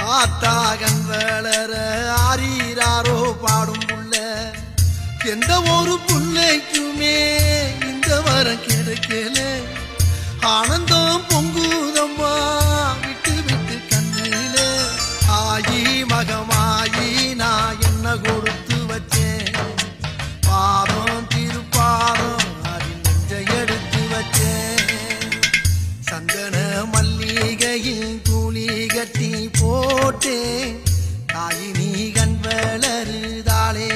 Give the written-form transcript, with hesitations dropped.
ஆத்தாகன் வளர ஆரீராரோ பாடும் புள்ள எந்த ஒரு புள்ளைக்குமே இந்த வரம் கிடைக்கல ஆனந்தம் பொங்குதம்மா விட்டு விட்டு கண்ணில ஆயி மகமாயி நான் என்ன கொடுத்து வச்சேன் பாதம் திருப்பாதம் அதில் நெஞ்சை எடுத்து வச்சேன் சந்தன மல்லிகையில் தூளி கட்டி போட்டேன் தாயி நீ கண் வளருதாளே